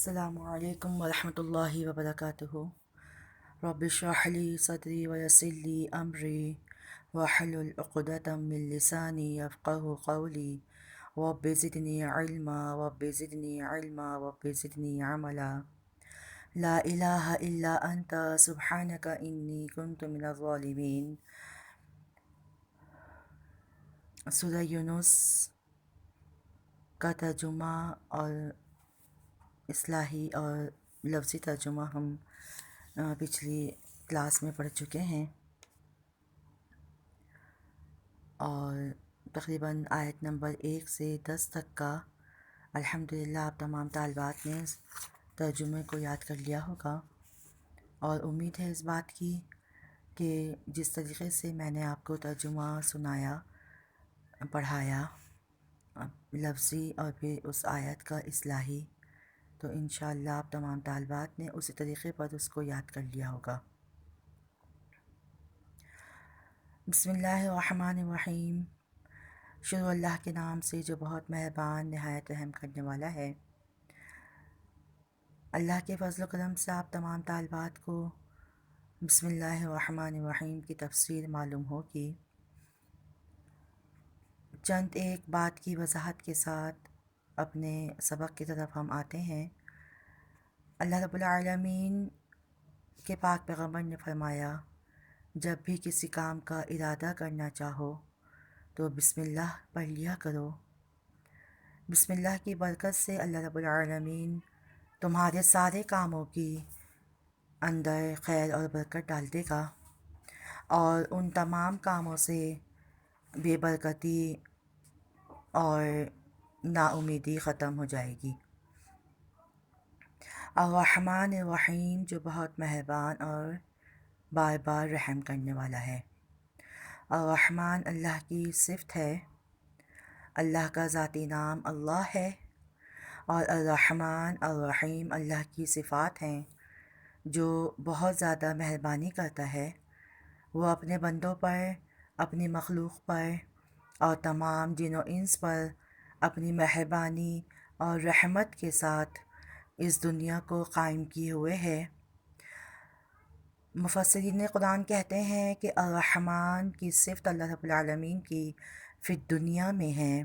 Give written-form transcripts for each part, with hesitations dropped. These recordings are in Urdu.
السلام علیکم ورحمۃ اللہ وبرکاتہ۔ رب اشرح لی صدری ویسر لی امری واحلل عقدۃ من لسانی یفقهوا قولی رب زدنی علما رب زدنی عملا۔ لا الہ الا انت سبحانک انی کنت من الظالمین۔ سورہ یونس کا ترجمہ اور اصطلاحی اور لفظی ترجمہ ہم پچھلی کلاس میں پڑھ چکے ہیں، اور تقریباً آیت نمبر 1 سے 10 تک کا الحمدللہ آپ تمام طالبات نے ترجمے کو یاد کر لیا ہوگا، اور امید ہے اس بات کی کہ جس طریقے سے میں نے آپ کو ترجمہ سنایا، پڑھایا لفظی اور پھر اس آیت کا اصطلاحی، تو انشاءاللہ آپ تمام طالبات نے اسی طریقے پر اس کو یاد کر لیا ہوگا۔ بسم اللہ الرحمن الرحیم۔ شروع اللہ کے نام سے جو بہت مہربان نہایت رحم کرنے والا ہے۔ اللہ کے فضل و کرم سے آپ تمام طالبات کو بسم اللہ الرحمن الرحیم کی تفسیر معلوم ہوگی۔ چند ایک بات کی وضاحت کے ساتھ اپنے سبق کی طرف ہم آتے ہیں۔ اللہ رب العالمین کے پاک پیغمبر نے فرمایا، جب بھی کسی کام کا ارادہ کرنا چاہو تو بسم اللہ پڑھ لیا کرو۔ بسم اللہ کی برکت سے اللہ رب العالمین تمہارے سارے کاموں کی اندر خیر اور برکت ڈال دے گا، اور ان تمام کاموں سے بے برکتی اور نا امیدی ختم ہو جائے گی۔ الرحمن الرحیم، جو بہت مہربان اور بار بار رحم کرنے والا ہے۔ الرحمن اللہ کی صفت ہے، اللہ کا ذاتی نام اللہ ہے، اور الرحمن الرحیم اللہ کی صفات ہیں، جو بہت زیادہ مہربانی کرتا ہے۔ وہ اپنے بندوں پر، اپنی مخلوق پر اور تمام جن و انس پر اپنی مہربانی اور رحمت کے ساتھ اس دنیا کو قائم کیے ہوئے ہے۔ مفسرین قرآن کہتے ہیں کہ الرحمن کی صفت اللہ رب العالمین کی فی الدنیا میں ہے،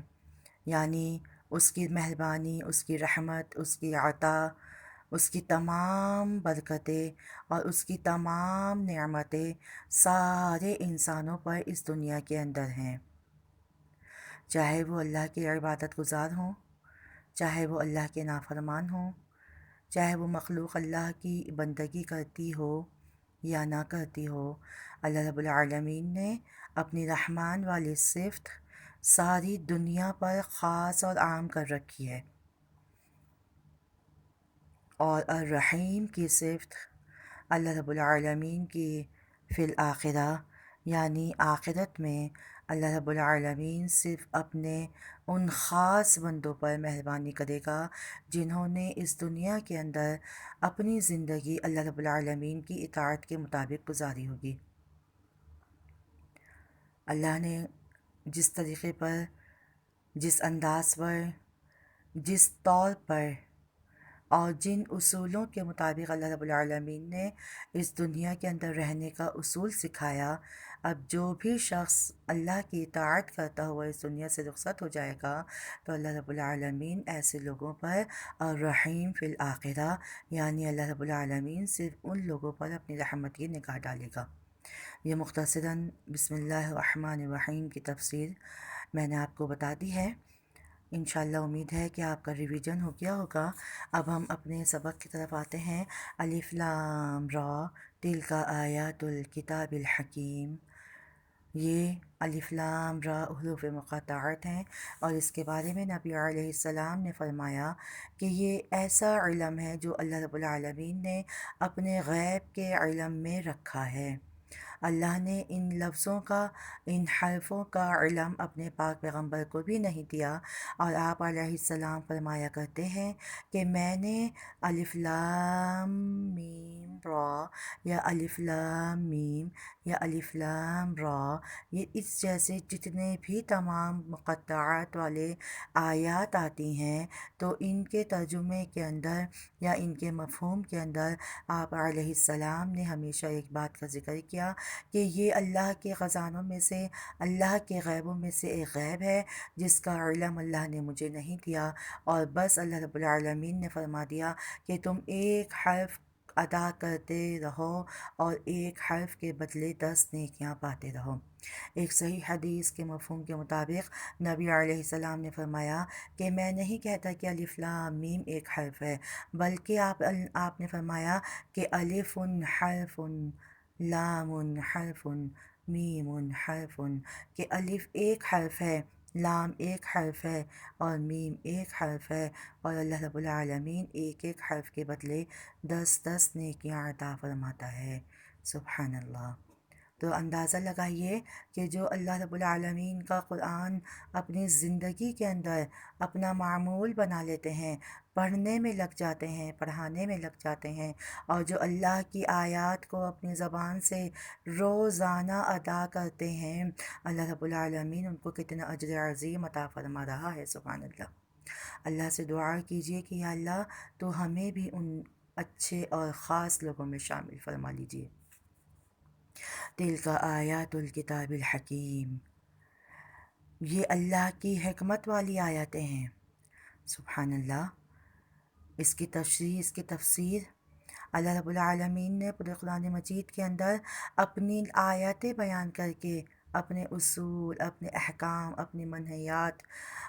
یعنی اس کی مہربانی، اس کی رحمت، اس کی عطا، اس کی تمام برکتیں اور اس کی تمام نعمتیں سارے انسانوں پر اس دنیا کے اندر ہیں، چاہے وہ اللہ کے عبادت گزار ہوں، چاہے وہ اللہ کے نافرمان ہوں، چاہے وہ مخلوق اللہ کی بندگی کرتی ہو یا نہ کرتی ہو۔ اللہ رب العالمین نے اپنی رحمان والی صفت ساری دنیا پر خاص اور عام کر رکھی ہے، اور الرحیم کی صفت اللہ رب العالمین کی فی الآخرہ، یعنی آخرت میں اللہ رب العالمین صرف اپنے ان خاص بندوں پر مہربانی کرے گا جنہوں نے اس دنیا کے اندر اپنی زندگی اللہ رب العالمین کی اطاعت کے مطابق گزاری ہوگی۔ اللہ نے جس طریقے پر، جس انداز پر، جس طور پر اور جن اصولوں کے مطابق اللہ رب العالمین نے اس دنیا کے اندر رہنے کا اصول سکھایا، اب جو بھی شخص اللہ کی اطاعت کرتا ہوا اس دنیا سے رخصت ہو جائے گا تو اللہ رب العالمین ایسے لوگوں پر الرحیم فی الآخرہ، یعنی اللہ رب العالمین صرف ان لوگوں پر اپنی رحمت کی نگاہ ڈالے گا۔ یہ مختصراً بسم اللہ الرحمن الرحیم کی تفسیر میں نے آپ کو بتا دی ہے۔ انشاءاللہ امید ہے کہ آپ کا ریویژن ہو گیا ہوگا۔ اب ہم اپنے سبق کی طرف آتے ہیں۔ الف لام را تلک آیات الکتاب الحکیم۔ یہ الف لام را حروف مقطعات ہیں، اور اس کے بارے میں نبی علیہ السلام نے فرمایا کہ یہ ایسا علم ہے جو اللہ رب العالمین نے اپنے غیب کے علم میں رکھا ہے، اللہ نے ان لفظوں کا، ان حرفوں کا علم اپنے پاک پیغمبر کو بھی نہیں دیا، اور آپ علیہ السلام فرمایا کرتے ہیں کہ میں نے الف لام میم را یا الف لام میم یا الف لام را، یہ اس جیسے جتنے بھی تمام مقطعات والے آیات آتی ہیں، تو ان کے ترجمے کے اندر یا ان کے مفہوم کے اندر آپ علیہ السلام نے ہمیشہ ایک بات کا ذکر کیا کہ یہ اللہ کے خزانوں میں سے، اللہ کے غیبوں میں سے ایک غیب ہے جس کا علم اللہ نے مجھے نہیں دیا، اور بس اللہ رب العالمین نے فرما دیا کہ تم ایک حرف ادا کرتے رہو اور ایک حرف کے بدلے 10 نیکیاں پاتے رہو۔ ایک صحیح حدیث کے مفہوم کے مطابق نبی علیہ السلام نے فرمایا کہ میں نہیں کہتا کہ الف لام میم ایک حرف ہے، بلکہ آپ نے فرمایا کہ الف حرف، لام حرف، میم حرف، کہ الف ایک حرف ہے، لام ایک حرف ہے اور میم ایک حرف ہے، اور اللہ رب العالمین ایک ایک حرف کے بدلے 10 نیکیاں عطا فرماتا ہے۔ سبحان اللہ۔ تو اندازہ لگائیے کہ جو اللہ رب العالمین کا قرآن اپنی زندگی کے اندر اپنا معمول بنا لیتے ہیں، پڑھنے میں لگ جاتے ہیں، پڑھانے میں لگ جاتے ہیں، اور جو اللہ کی آیات کو اپنی زبان سے روزانہ ادا کرتے ہیں، اللہ رب العالمین ان کو کتنا اجر عظیم عطا فرما رہا ہے۔ سبحان اللہ۔ اللہ سے دعا کیجئے کہ یا اللہ تو ہمیں بھی ان اچھے اور خاص لوگوں میں شامل فرما لیجئے۔ تلک آیات الکتاب الحکیم، یہ اللہ کی حکمت والی آیاتیں ہیں۔ سبحان اللہ۔ اس کی تشریح، اس کی تفسیر اللہ رب العالمین نے پورے قرآن مجید کے اندر اپنی آیاتیں بیان کر کے اپنے اصول، اپنے احکام، اپنی منہیات،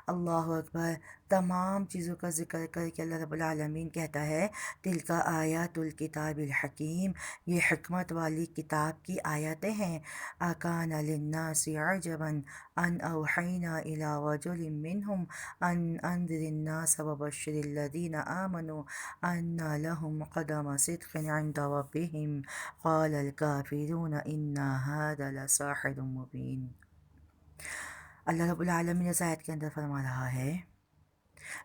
اللہ اکبر، تمام چیزوں کا ذکر کر کے اللہ رب العالمین کہتا ہے تلک آیات الکتاب الحکیم، یہ حکمت والی کتاب کی آیاتیں ہیں۔ اکان للناس عجبا ان اوحینا الی رجل منہم ان انذر الناس وبشر الذین آمنوا ان لهم قدم صدق عند ربهم قال الکافرون ان هذا لساحر مبین۔ اللہ رب العالمین اس آیت کے اندر فرما رہا ہے،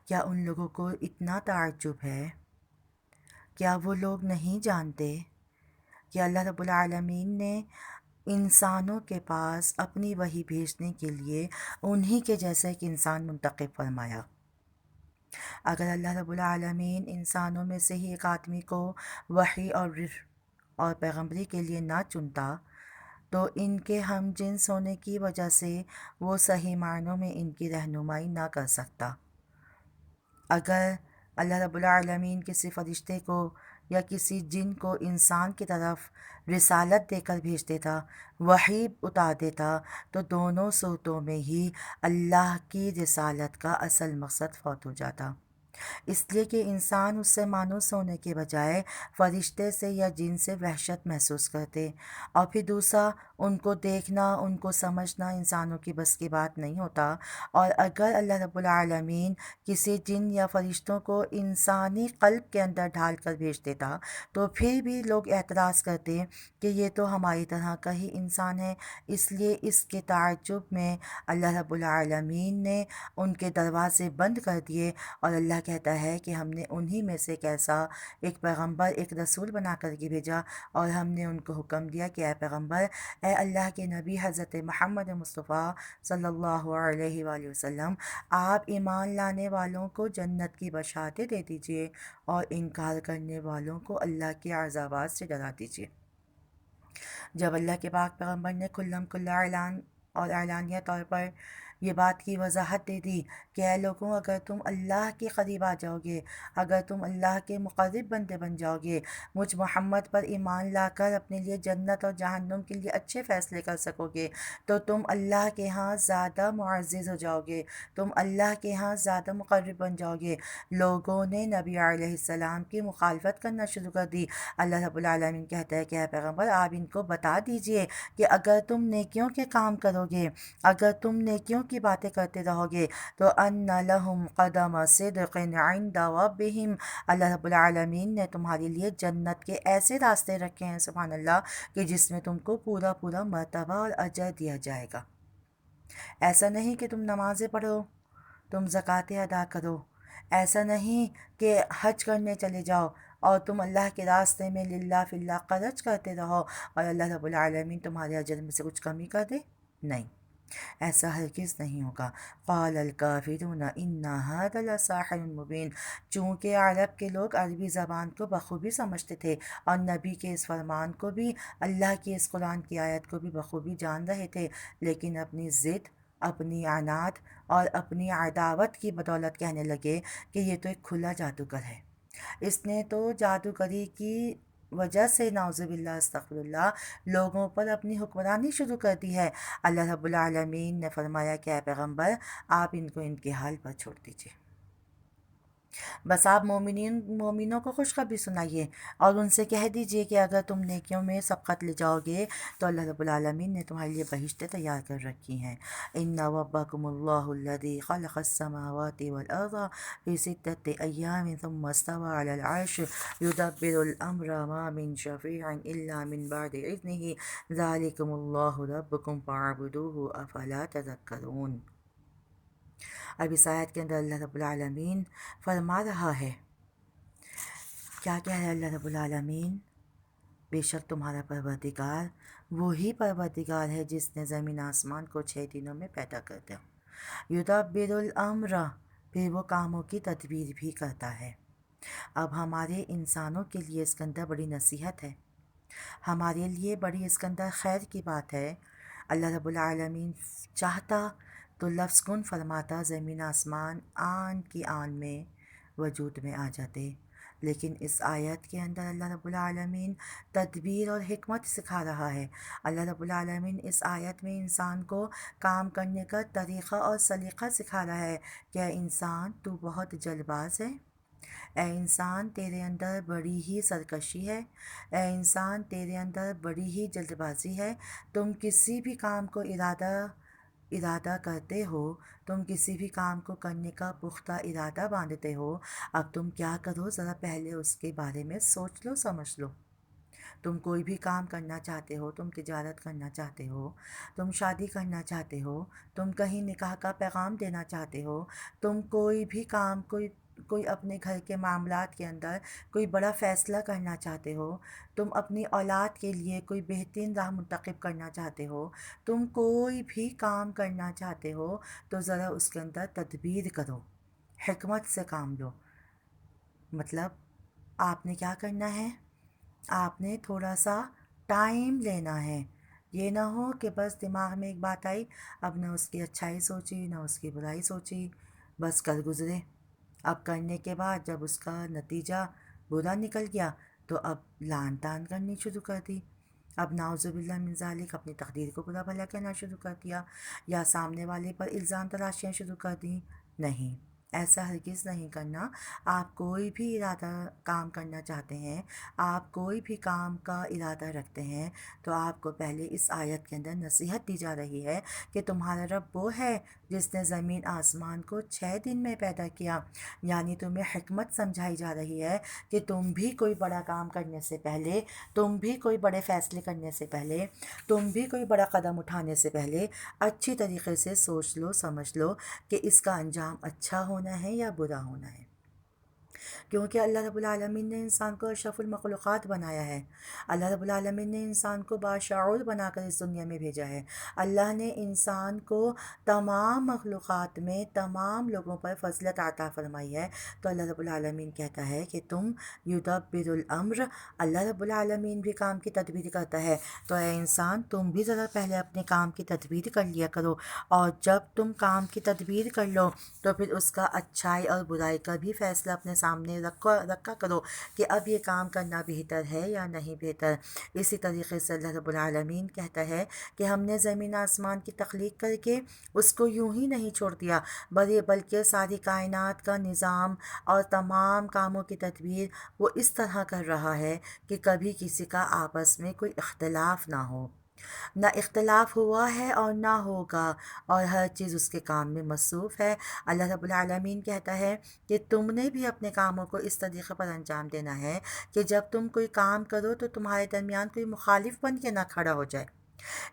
کیا ان لوگوں کو اتنا تعجب ہے؟ کیا وہ لوگ نہیں جانتے کہ اللہ رب العالمین نے انسانوں کے پاس اپنی وحی بھیجنے کے لیے انہی کے جیسا ایک انسان منتخب فرمایا؟ اگر اللہ رب العالمین انسانوں میں سے ہی ایک آدمی کو وحی اور پیغمبری کے لیے نہ چنتا تو ان کے ہم جنس ہونے کی وجہ سے وہ صحیح معنوں میں ان کی رہنمائی نہ کر سکتا۔ اگر اللہ رب العالمین کسی فرشتے کو یا کسی جن کو انسان کی طرف رسالت دے کر بھیج دیتا، وحی اتار دیتا، تو دونوں صورتوں میں ہی اللہ کی رسالت کا اصل مقصد فوت ہو جاتا، اس لیے کہ انسان اس سے مانوس ہونے کے بجائے فرشتے سے یا جن سے وحشت محسوس کرتے، اور پھر دوسرا ان کو دیکھنا، ان کو سمجھنا انسانوں کی بس کی بات نہیں ہوتا، اور اگر اللہ رب العالمین کسی جن یا فرشتوں کو انسانی قلب کے اندر ڈھال کر بھیج دیتا تو پھر بھی لوگ اعتراض کرتے کہ یہ تو ہماری طرح کا ہی انسان ہے، اس لیے اس کے تعجب میں اللہ رب العالمین نے ان کے دروازے بند کر دیے، اور اللہ کہتا ہے کہ ہم نے انہی میں سے ایک ایسا ایک پیغمبر، ایک رسول بنا کر کے بھیجا، اور ہم نے ان کو حکم دیا کہ اے پیغمبر، اے اللہ کے نبی حضرت محمد مصطفیٰ صلی اللہ علیہ وآلہ وسلم، آپ ایمان لانے والوں کو جنت کی بشارتیں دے دیجئے اور انکار کرنے والوں کو اللہ کے عذابات سے ڈرا دیجئے۔ جب اللہ کے پاک پیغمبر نے کھلم کھلا اعلان اور اعلانیہ طور پر یہ بات کی وضاحت دے دی کہ اے لوگوں، اگر تم اللہ کے قریب آ جاؤ گے، اگر تم اللہ کے مقرب بندے بن جاؤ گے، مجھ محمد پر ایمان لا کر اپنے لیے جنت اور جہنم کے لیے اچھے فیصلے کر سکو گے، تو تم اللہ کے ہاں زیادہ معزز ہو جاؤ گے، تم اللہ کے ہاں زیادہ مقرب بن جاؤ گے۔ لوگوں نے نبی علیہ السلام کی مخالفت کرنا شروع کر دی۔ اللہ رب العالمین کہتا ہے کہ اے پیغمبر، آپ ان کو بتا دیجئے کہ اگر تم نیکیوں کے کام کرو گے، اگر تم نیکیوں کی باتیں کرتے رہو گے تو ان لہم قدم صدق عند ربہم، اللہ رب العالمین نے تمہارے لیے جنت کے ایسے راستے رکھے ہیں سبحان اللہ کہ جس میں تم کو پورا پورا مرتبہ اور اجر دیا جائے گا۔ ایسا نہیں کہ تم نمازیں پڑھو، تم زکوٰۃ ادا کرو، ایسا نہیں کہ حج کرنے چلے جاؤ اور تم اللہ کے راستے میں للہ فی اللہ خرچ کرتے رہو اور اللہ رب العالمین تمہارے اجر میں سے کچھ کمی کر دے، نہیں، ایسا ہرگز نہیں ہوگا۔ قال الکافرون ان ھذا لساحر مبین، چونکہ عرب کے لوگ عربی زبان کو بخوبی سمجھتے تھے اور نبی کے اس فرمان کو بھی، اللہ کی اس قرآن کی آیت کو بھی بخوبی جان رہے تھے، لیکن اپنی ضد، اپنی عناد اور اپنی عداوت کی بدولت کہنے لگے کہ یہ تو ایک کھلا جادوگر ہے، اس نے تو جادوگری کی وجہ سے نعوذ باللہ استغفر اللہ لوگوں پر اپنی حکمرانی شروع کر دی ہے۔ اللہ رب العالمین نے فرمایا کہ اے پیغمبر آپ ان کو ان کے حال پر چھوڑ دیجیے، بس آپ مومنوں کو خوشخبری سنائیے اور ان سے کہہ دیجئے کہ اگر تم نیکیوں میں سبقت لے جاؤ گے تو اللہ رب العالمین نے تمہارے لیے بہشتیں تیار کر رکھی ہیں۔ ان ربکم اللہ الذی خلق السماوات والارض فی ستۃ ایام ثم استوى علی العرش یدبر الامر ما من شفیع الا من بعد اذنہ ذلکم اللہ ربکم فاعبدوہ افلا تذکرون۔ اب اس آیت کے اندر اللہ رب العالمین فرما رہا ہے، کیا کہہ رہا ہے اللہ رب العالمین؟ بے شک تمہارا پروردگار وہی پروردگار ہے جس نے زمین آسمان کو 6 دنوں میں پیدا کر دیا، یدبر الامر، پھر وہ کاموں کی تدبیر بھی کرتا ہے۔ اب ہمارے انسانوں کے لیے اس کے اندر بڑی نصیحت ہے، ہمارے لیے بڑی اس کے اندر خیر کی بات ہے۔ اللہ رب العالمین چاہتا تو لفظ کن فرماتا زمین آسمان آن کی آن میں وجود میں آ جاتے، لیکن اس آیت کے اندر اللہ رب العالمین تدبیر اور حکمت سکھا رہا ہے۔ اللہ رب العالمین اس آیت میں انسان کو کام کرنے کا طریقہ اور سلیقہ سکھا رہا ہے کہ اے انسان تو بہت جلد باز ہے، اے انسان تیرے اندر بڑی ہی سرکشی ہے، اے انسان تیرے اندر بڑی ہی جلد بازی ہے، تم کسی بھی کام کو ارادہ کرتے ہو، تم کسی بھی کام کو کرنے کا پختہ ارادہ باندھتے ہو، اب تم کیا کرو ذرا پہلے اس کے بارے میں سوچ لو، سمجھ لو۔ تم کوئی بھی کام کرنا چاہتے ہو، تم تجارت کرنا چاہتے ہو، تم شادی کرنا چاہتے ہو، تم کہیں نکاح کا پیغام دینا چاہتے ہو، تم کوئی بھی کام کوئی اپنے گھر کے معاملات کے اندر کوئی بڑا فیصلہ کرنا چاہتے ہو، تم اپنی اولاد کے لیے کوئی بہترین راہ منتخب کرنا چاہتے ہو، تم کوئی بھی کام کرنا چاہتے ہو تو ذرا اس کے اندر تدبیر کرو، حکمت سے کام لو۔ مطلب آپ نے کیا کرنا ہے؟ آپ نے تھوڑا سا ٹائم لینا ہے، یہ نہ ہو کہ بس دماغ میں ایک بات آئی، اب نہ اس کی اچھائی سوچی نہ اس کی برائی سوچی، بس کر گزرے۔ اب کرنے کے بعد جب اس کا نتیجہ برا نکل گیا تو اب لعن طعن کرنی شروع کر دی، اب نعوذ باللہ من ذالک اپنی تقدیر کو برا بھلا کہنا شروع کر دیا، یا سامنے والے پر الزام تراشیاں شروع کر دیں۔ نہیں، ایسا ہرگز نہیں کرنا۔ آپ کوئی بھی کام کرنا چاہتے ہیں، آپ کوئی بھی کام کا ارادہ رکھتے ہیں تو آپ کو پہلے اس آیت کے اندر نصیحت دی جا رہی ہے کہ تمہارا رب وہ ہے جس نے زمین آسمان کو 6 دن میں پیدا کیا، یعنی تمہیں حکمت سمجھائی جا رہی ہے کہ تم بھی کوئی بڑا کام کرنے سے پہلے، تم بھی کوئی بڑے فیصلے کرنے سے پہلے، تم بھی کوئی بڑا قدم اٹھانے سے پہلے اچھی طریقے سے سوچ لو، سمجھ لو کہ اس کا انجام اچھا ہونا ہے یا برا ہونا ہے، کیونکہ اللہ رب العالمین نے انسان کو اشرف المخلوقات بنایا ہے، اللہ رب العالمین نے انسان کو باشعور بنا کر اس دنیا میں بھیجا ہے، اللہ نے انسان کو تمام مخلوقات میں تمام لوگوں پر فضیلت عطا فرمائی ہے، تو اللہ رب العالمین کہتا ہے کہ تم یدبر الامر، اللہ رب العالمین بھی کام کی تدبیر کرتا ہے، تو اے انسان تم بھی ذرا پہلے اپنے کام کی تدبیر کر لیا کرو، اور جب تم کام کی تدبیر کر لو تو پھر اس کا اچھائی اور برائی کا بھی فیصلہ اپنے سامنے رکھا کرو کہ اب یہ کام کرنا بہتر ہے یا نہیں بہتر۔ اسی طریقے سے اللہ رب العالمین کہتا ہے کہ ہم نے زمین آسمان کی تخلیق کر کے اس کو یوں ہی نہیں چھوڑ دیا، بلکہ ساری کائنات کا نظام اور تمام کاموں کی تدبیر وہ اس طرح کر رہا ہے کہ کبھی کسی کا آپس میں کوئی اختلاف نہ ہو، نہ اختلاف ہوا ہے اور نہ ہوگا، اور ہر چیز اس کے کام میں مصروف ہے۔ اللہ رب العالمین کہتا ہے کہ تم نے بھی اپنے کاموں کو اس طریقے پر انجام دینا ہے کہ جب تم کوئی کام کرو تو تمہارے درمیان کوئی مخالف بن کے نہ کھڑا ہو جائے۔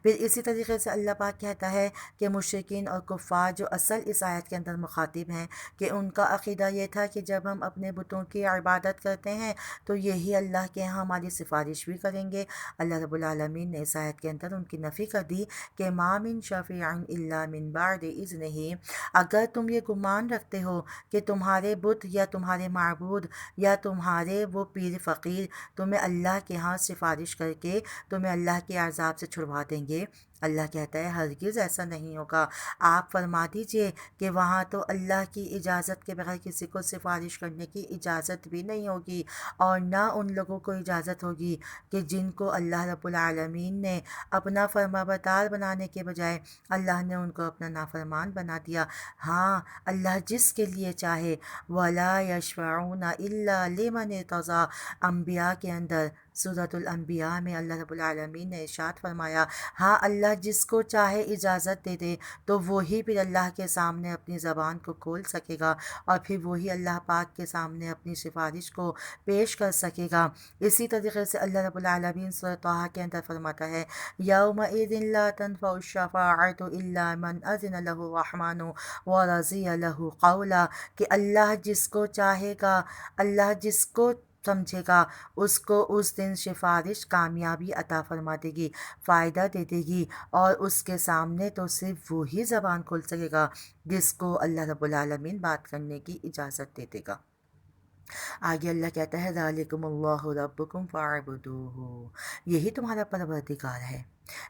پھر اسی طریقے سے اللہ پاک کہتا ہے کہ مشرکین اور کفار جو اصل اس آیت کے اندر مخاطب ہیں، کہ ان کا عقیدہ یہ تھا کہ جب ہم اپنے بتوں کی عبادت کرتے ہیں تو یہی اللہ کے ہاں ہماری سفارش بھی کریں گے۔ اللہ رب العالمین نے اس آیت کے اندر ان کی نفی کر دی کہ ما من شفیع الا من بعد اذنہ۔ اگر تم یہ گمان رکھتے ہو کہ تمہارے بت یا تمہارے معبود یا تمہارے وہ پیر فقیر تمہیں اللہ کے ہاں سفارش کر کے تمہیں اللہ کے عذاب سے چھڑوا دیں گے، اللہ کہتا ہے ہرگز ایسا نہیں ہوگا۔ آپ فرما دیجئے کہ وہاں تو اللہ کی اجازت کے بغیر کسی کو سفارش کرنے کی اجازت بھی نہیں ہوگی، اور نہ ان لوگوں کو اجازت ہوگی کہ جن کو اللہ رب العالمین نے اپنا فرما بردار بنانے کے بجائے اللہ نے ان کو اپنا نافرمان بنا دیا۔ ہاں، اللہ جس کے لیے چاہے، وَلَا يَشْفَعُونَ إِلَّا لِمَنِ ارْتَضَىٰ، انبیاء کے اندر سورۃ الانبیاء میں اللہ رب العالمین نے ارشاد فرمایا، ہاں اللہ جس کو چاہے اجازت دے دے تو وہی پھر اللہ کے سامنے اپنی زبان کو کھول سکے گا، اور پھر وہی اللہ پاک کے سامنے اپنی سفارش کو پیش کر سکے گا۔ اسی طریقے سے اللہ رب العالمین سورۃ طٰہٰ کے اندر فرماتا ہے، یومئذ لا تنفع الشفاعۃ الا من اذن له الرحمن ورضی له قولا، کہ اللہ جس کو چاہے گا، اللہ جس کو سمجھے گا اس کو اس دن سفارش کامیابی عطا فرما دے گی، فائدہ دے دے گی، اور اس کے سامنے تو صرف وہی زبان کھول سکے گا جس کو اللہ رب العالمین بات کرنے کی اجازت دے دے گا۔ آگے اللہ کہتا ہے ذالکم اللہ ربکم فاعبدوہ، یہی تمہارا پروردگار ہے،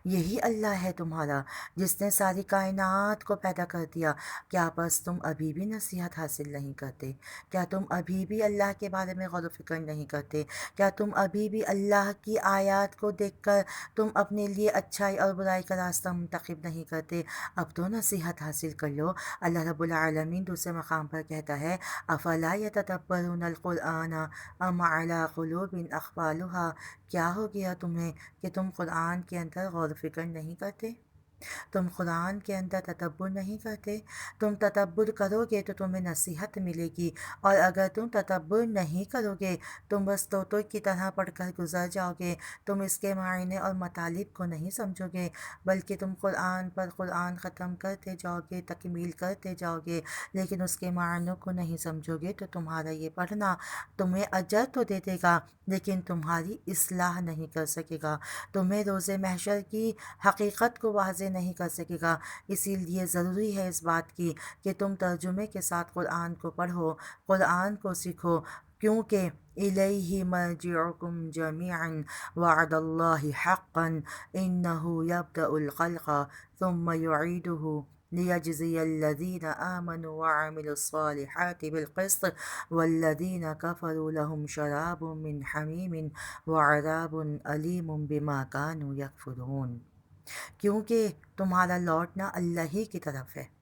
یہی اللہ ہے تمہارا جس نے ساری کائنات کو پیدا کر دیا۔ کیا بس تم ابھی بھی نصیحت حاصل نہیں کرتے؟ کیا تم ابھی بھی اللہ کے بارے میں غور و فکر نہیں کرتے؟ کیا تم ابھی بھی اللہ کی آیات کو دیکھ کر تم اپنے لیے اچھائی اور برائی کا راستہ منتخب نہیں کرتے؟ اب تو نصیحت حاصل کر لو۔ اللہ رب العالمین دوسرے مقام پر کہتا ہے، افلا یتدبرون القرآن ام علی قلوب اقفالها، کیا ہو گیا تمہیں کہ تم قرآن کے اندر غور و فکر نہیں کرتے؟ تم قرآن کے اندر تدبر نہیں کرتے؟ تم تدبر کرو گے تو تمہیں نصیحت ملے گی، اور اگر تم تدبر نہیں کرو گے تم بس طوطوں کی طرح پڑھ کر گزر جاؤ گے، تم اس کے معنی اور مطالب کو نہیں سمجھو گے، بلکہ تم قرآن پر قرآن ختم کرتے جاؤ گے، تکمیل کرتے جاؤ گے، لیکن اس کے معنوں کو نہیں سمجھو گے تو تمہارا یہ پڑھنا تمہیں اجر تو دے دے گا لیکن تمہاری اصلاح نہیں کر سکے گا، تمہیں روز محشر کی حقیقت کو واضح نہیں کر سکے گا۔ اسی لیے ضروری ہے اس بات کی کہ تم ترجمے کے ساتھ قرآن کو پڑھو، قرآن کو سیکھو، کیونکہ الیہ مرجعکم جمیعا وعد اللہ حقا انہ یبدأ الخلق ثم یعیدہ لیجزی الذین آمنوا وعملوا الصالحات بالقسط والذین کفروا لهم شراب من حمیم وعذاب علیم بما کانوا یکفرون، کیونکہ تمہارا لوٹنا اللہ ہی کی طرف ہے۔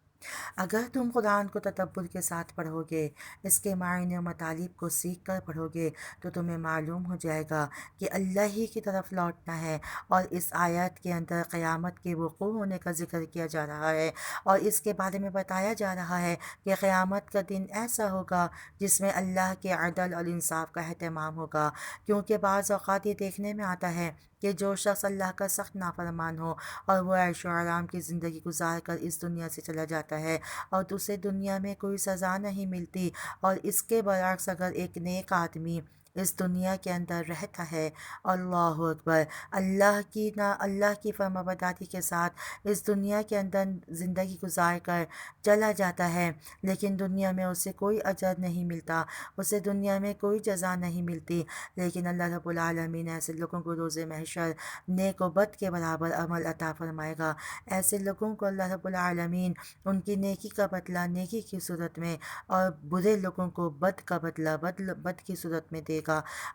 اگر تم قرآن کو تدبر کے ساتھ پڑھو گے، اس کے معنی و مطالب کو سیکھ کر پڑھو گے تو تمہیں معلوم ہو جائے گا کہ اللہ ہی کی طرف لوٹنا ہے، اور اس آیت کے اندر قیامت کے وقوع ہونے کا ذکر کیا جا رہا ہے، اور اس کے بارے میں بتایا جا رہا ہے کہ قیامت کا دن ایسا ہوگا جس میں اللہ کے عدل اور انصاف کا اہتمام ہوگا، کیونکہ بعض اوقات یہ دیکھنے میں آتا ہے کہ جو شخص اللہ کا سخت نافرمان ہو اور وہ عیش و آرام کی زندگی گزار کر اس دنیا سے چلا جاتا ہے اور اسے دنیا میں کوئی سزا نہیں ملتی، اور اس کے برعکس اگر ایک نیک آدمی اس دنیا کے اندر رہتا ہے، اللہ اکبر، اللہ کی فرما برداری کے ساتھ اس دنیا کے اندر زندگی گزار کر چلا جاتا ہے، لیکن دنیا میں اسے کوئی اجر نہیں ملتا، اسے دنیا میں کوئی جزا نہیں ملتی، لیکن اللہ رب العالمین ایسے لوگوں کو روز محشر نیک و بد کے برابر عمل عطا فرمائے گا۔ ایسے لوگوں کو اللہ رب العالمین ان کی نیکی کا بدلہ نیکی کی صورت میں، اور برے لوگوں کو بد کا بدلہ بد کی صورت میں دے گا۔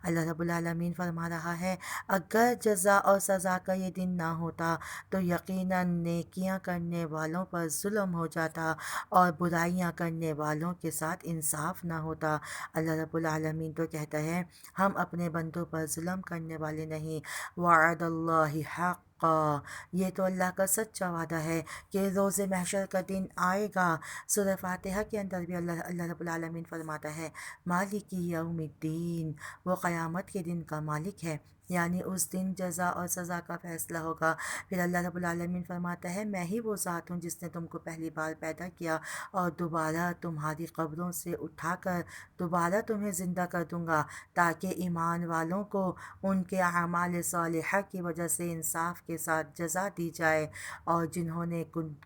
اللہ رب العالمین فرما رہا ہے، اگر جزا اور سزا کا یہ دن نہ ہوتا تو یقیناً نیکیاں کرنے والوں پر ظلم ہو جاتا اور برائیاں کرنے والوں کے ساتھ انصاف نہ ہوتا۔ اللہ رب العالمین تو کہتا ہے، ہم اپنے بندوں پر ظلم کرنے والے نہیں، وعد اللہ حق حقا، یہ تو اللہ کا سچا وعدہ ہے کہ روز محشر کا دن آئے گا۔ سورہ فاتحہ کے اندر بھی اللہ رب العالمین فرماتا ہے مالک یوم الدین، وہ قیامت کے دن کا مالک ہے، یعنی اس دن جزا اور سزا کا فیصلہ ہوگا۔ پھر اللہ رب العالمین فرماتا ہے میں ہی وہ ذات ہوں جس نے تم کو پہلی بار پیدا کیا اور دوبارہ تمہاری قبروں سے اٹھا کر دوبارہ تمہیں زندہ کر دوں گا، تاکہ ایمان والوں کو ان کے اعمال صالحہ کی وجہ سے انصاف کے ساتھ جزا دی جائے، اور جنہوں نے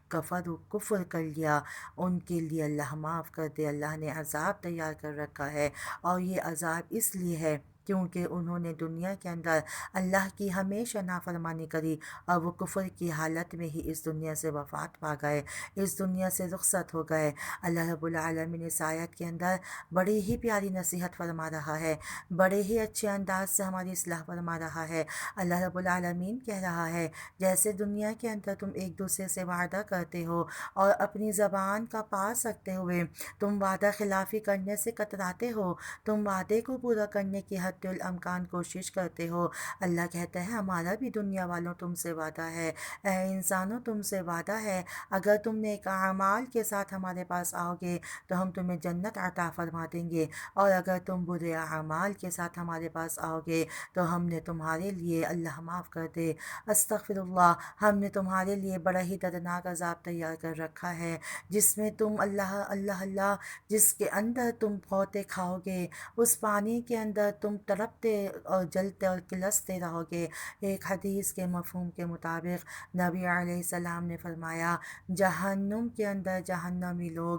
کفر کر لیا ان کے لیے اللہ معاف کر دے۔ اللہ نے عذاب تیار کر رکھا ہے، اور یہ عذاب اس لیے ہے کیونکہ انہوں نے دنیا کے اندر اللہ کی ہمیشہ نافرمانی کری، اور وہ کفر کی حالت میں ہی اس دنیا سے وفات پا گئے، اس دنیا سے رخصت ہو گئے۔ اللہ رب العالمین اس آیت کے اندر بڑی ہی پیاری نصیحت فرما رہا ہے، بڑے ہی اچھے انداز سے ہماری اصلاح فرما رہا ہے۔ اللہ رب العالمین کہہ رہا ہے جیسے دنیا کے اندر تم ایک دوسرے سے وعدہ کرتے ہو اور اپنی زبان کا پاس رکھتے ہوئے تم وعدہ خلافی کرنے سے کتراتے ہو، تم وعدے کو پورا کرنے کی حد الامکان کوشش کرتے ہو، اللہ کہتا ہے ہمارا بھی دنیا والوں تم سے وعدہ ہے، اے انسانوں تم سے وعدہ ہے، اگر تم نیک اعمال کے ساتھ ہمارے پاس آؤ گے تو ہم تمہیں جنت عطا فرما دیں گے، اور اگر تم برے اعمال کے ساتھ ہمارے پاس آؤ گے تو ہم نے تمہارے لیے، اللہ معاف کر دے، استغفر اللہ، ہم نے تمہارے لیے بڑا ہی دردناک عذاب تیار کر رکھا ہے، جس میں تم اللہ اللہ اللہ، جس کے اندر تم غوطے کھاؤ گے، اس پانی کے اندر تم تڑپتے اور جلتے اور کلستے رہو گے۔ ایک حدیث کے مفہوم کے مطابق نبی علیہ السلام نے فرمایا جہنم کے اندر جہنمی لوگ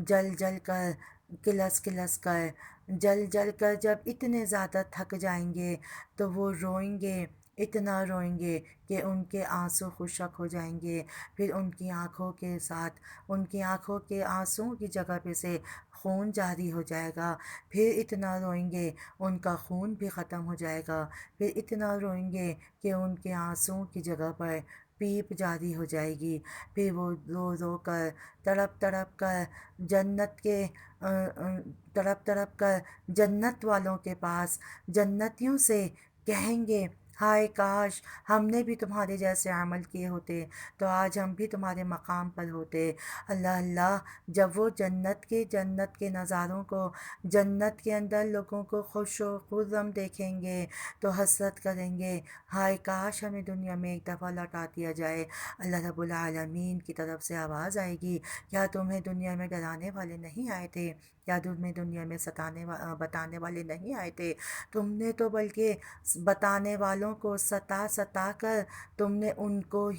جل جل کر، کلس کلس کر، جل جل کر جب اتنے زیادہ تھک جائیں گے تو وہ روئیں گے، اتنا روئیں گے کہ ان کے آنسو خشک ہو جائیں گے، پھر ان کی آنکھوں کے ساتھ، ان کی آنکھوں کے آنسوؤں کی جگہ پہ سے خون جاری ہو جائے گا، پھر اتنا روئیں گے ان کا خون بھی ختم ہو جائے گا، پھر اتنا روئیں گے کہ ان کے آنسوؤں کی جگہ پر پیپ جاری ہو جائے گی، پھر وہ رو رو کر، تڑپ تڑپ کر جنت کے تڑپ تڑپ کر جنت والوں کے پاس، جنتیوں سے کہیں گے ہائے کاش ہم نے بھی تمہارے جیسے عمل کیے ہوتے تو آج ہم بھی تمہارے مقام پر ہوتے۔ اللہ اللہ، جب وہ جنت کے نظاروں کو، جنت کے اندر لوگوں کو خوش و خرم دیکھیں گے تو حسرت کریں گے ہائے کاش ہمیں دنیا میں ایک دفعہ لوٹا دیا جائے۔ اللہ رب العالمین کی طرف سے آواز آئے گی کیا تمہیں دنیا میں ڈرانے والے نہیں آئے تھے؟ کیا تمہیں دنیا میں بتانے والے نہیں آئے تھے؟ تم نے تو بلکہ بتانے والوں کو ستا ستا کر تم نے ان کو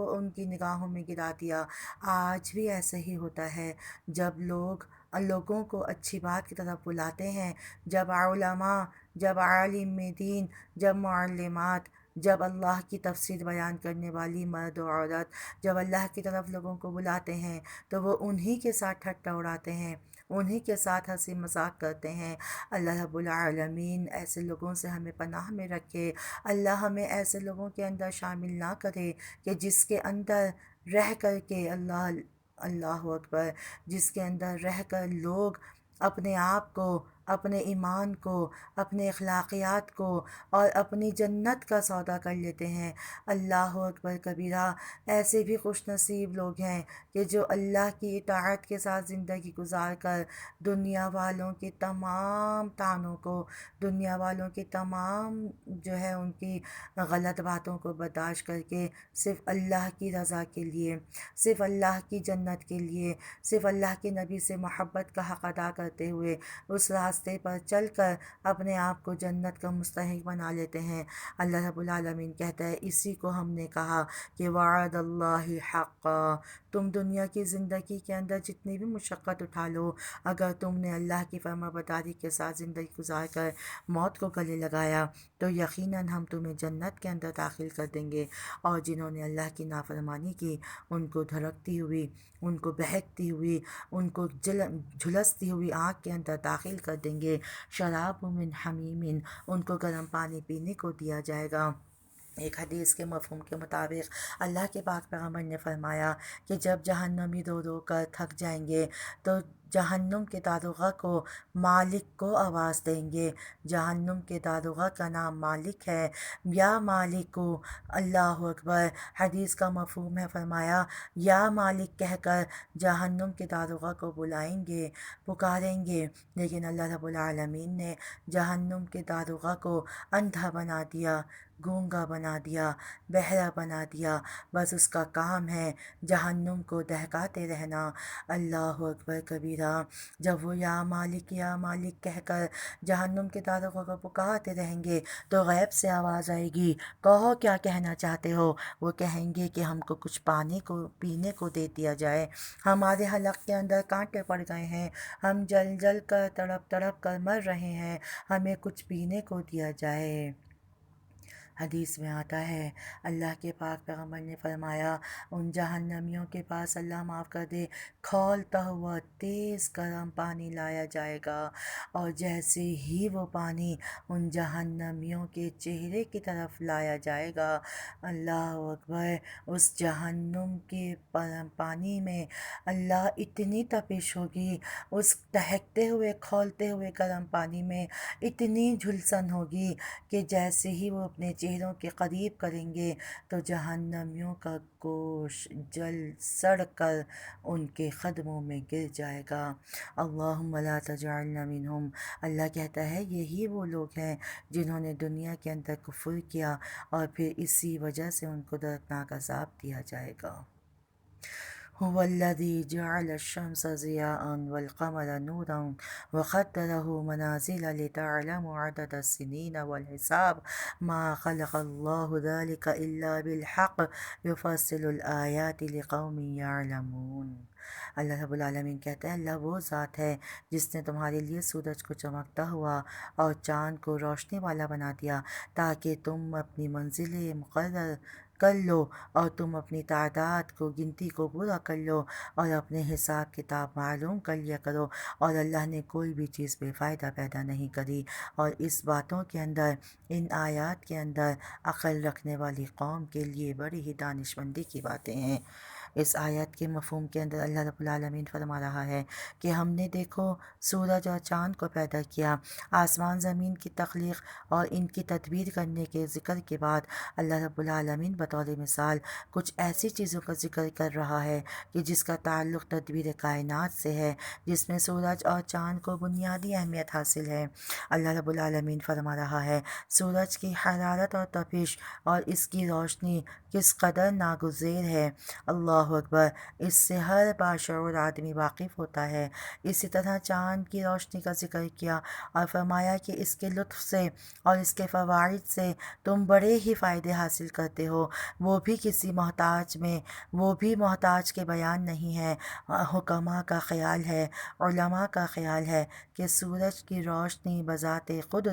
ان کی نگاہوں میں گرا دیا۔ آج بھی ایسے ہی ہوتا ہے، جب لوگوں کو اچھی بات کی طرف بلاتے ہیں، جب علماء، جب عالم دین، جب معلمات، جب اللہ کی تفسیر بیان کرنے والی مرد و عورت جب اللہ کی طرف لوگوں کو بلاتے ہیں تو وہ انہی کے ساتھ ٹھٹا اڑاتے ہیں، انہی کے ساتھ ہنسی مذاق کرتے ہیں۔ اللہ رب العالمین ایسے لوگوں سے ہمیں پناہ میں رکھے، اللہ ہمیں ایسے لوگوں کے اندر شامل نہ کرے کہ جس کے اندر رہ کر کے اللہ اکبر، جس کے اندر رہ کر لوگ اپنے آپ کو، اپنے ایمان کو، اپنے اخلاقیات کو اور اپنی جنت کا سودا کر لیتے ہیں۔ اللہ اکبر کبیرہ، ایسے بھی خوش نصیب لوگ ہیں کہ جو اللہ کی اطاعت کے ساتھ زندگی گزار کر دنیا والوں کی تمام طعنوں کو، دنیا والوں کی تمام جو ہے ان کی غلط باتوں کو برداشت کر کے صرف اللہ کی رضا کے لیے، صرف اللہ کی جنت کے لیے، صرف اللہ کے نبی سے محبت کا حق ادا کرتے ہوئے اس راستے پر چل کر اپنے آپ کو جنت کا مستحق بنا لیتے ہیں۔ اللہ رب العالمین کہتا ہے اسی کو ہم نے کہا کہ وعد اللہ حقا، تم دنیا کی زندگی کے اندر جتنی بھی مشقت اٹھا لو، اگر تم نے اللہ کی فرما برداری کے ساتھ زندگی گزار کر موت کو گلے لگایا تو یقیناً ہم تمہیں جنت کے اندر داخل کر دیں گے، اور جنہوں نے اللہ کی نافرمانی کی ان کو دھڑکتی ہوئی، ان کو بہکتی ہوئی، ان کو جھلستی ہوئی آگ کے اندر داخل کر دیں گے۔ شراب من حمیم، ان کو گرم پانی پینے کو دیا جائے گا۔ ایک حدیث کے مفہوم کے مطابق اللہ کے پاک پیغمبر نے فرمایا کہ جب جہنمی رو رو کر تھک جائیں گے تو جہنم کے داروغہ کو مالک کو آواز دیں گے۔ جہنم کے داروغہ کا نام مالک ہے۔ یا مالک کو، اللہ اکبر، حدیث کا مفہوم ہے، فرمایا یا مالک کہہ کر جہنم کے داروغہ کو بلائیں گے، پکاریں گے، لیکن اللہ رب العالمین نے جہنم کے داروغہ کو اندھا بنا دیا، گونگا بنا دیا، بہرا بنا دیا۔ بس اس کا کام ہے جہنم کو دہکاتے رہنا۔ اللہ اکبر کبیرہ۔ جب وہ یا مالک کہہ کر جہنم کے داروغہ کو پکارتے رہیں گے تو غیب سے آواز آئے گی، کہو کیا کہنا چاہتے ہو؟ وہ کہیں گے کہ ہم کو کچھ پانی کو پینے کو دے دیا جائے، ہمارے حلق کے اندر کانٹے پڑ گئے ہیں، ہم جل جل کر تڑپ تڑپ کر مر رہے ہیں، ہمیں کچھ پینے کو دیا جائے۔ حدیث میں آتا ہے اللہ کے پاک پیغمبر نے فرمایا ان جہنمیوں کے پاس، اللہ معاف کر دے، کھولتا ہوا تیز گرم پانی لایا جائے گا، اور جیسے ہی وہ پانی ان جہنمیوں کے چہرے کی طرف لایا جائے گا، اللہ اکبر، اس جہنم کے پانی میں اللہ اتنی تپش ہوگی، اس دہکتے ہوئے کھولتے ہوئے گرم پانی میں اتنی جھلسن ہوگی کہ جیسے ہی وہ اپنے چہروں کے قریب کریں گے تو جہنمیوں کا گوشت جل سڑ کر ان کے قدموں میں گر جائے گا۔ اللہم لا تجعلنا منہم۔ اللہ کہتا ہے یہی وہ لوگ ہیں جنہوں نے دنیا کے اندر کفر کیا اور پھر اسی وجہ سے ان کو دردناک عذاب دیا جائے گا۔ هو الذي جعل الشمس ضياء والقمر نورا وقدره منازل لتعلموا عدد السنين والحساب ما خلق الله ذلك إلا بالحق يفصل الآيات لقوم يعلمون۔ اللہ رب العالمین کہتا ہے اللہ وہ ذات ہے جس نے تمہارے لیے سورج کو چمکتا ہوا اور چاند کو روشنی والا بنا دیا تاکہ تم اپنی منزلیں مقرر کر لو اور تم اپنی تعداد کو، گنتی کو پورا کر لو اور اپنے حساب کتاب معلوم کر لیا کرو، اور اللہ نے کوئی بھی چیز بے فائدہ پیدا نہیں کری، اور اس باتوں کے اندر، ان آیات کے اندر عقل رکھنے والی قوم کے لیے بڑی ہی دانش مندی کی باتیں ہیں۔ اس آیت کے مفہوم کے اندر اللہ رب العالمین فرما رہا ہے کہ ہم نے دیکھو سورج اور چاند کو پیدا کیا، آسمان زمین کی تخلیق اور ان کی تدبیر کرنے کے ذکر کے بعد اللہ رب العالمین بطور مثال کچھ ایسی چیزوں کا ذکر کر رہا ہے کہ جس کا تعلق تدبیر کائنات سے ہے، جس میں سورج اور چاند کو بنیادی اہمیت حاصل ہے۔ اللہ رب العالمین فرما رہا ہے سورج کی حرارت اور تپش اور اس کی روشنی کس قدر ناگزیر ہے، اللہ اکبر، اس سے ہر باشعور آدمی واقف ہوتا ہے۔ اسی طرح چاند کی روشنی کا ذکر کیا اور فرمایا کہ اس کے لطف سے اور اس کے فوائد سے تم بڑے ہی فائدے حاصل کرتے ہو، وہ بھی کسی محتاج میں، وہ بھی محتاج کے بیان نہیں ہے۔ حکماء کا خیال ہے، علماء کا خیال ہے کہ سورج کی روشنی بذات خود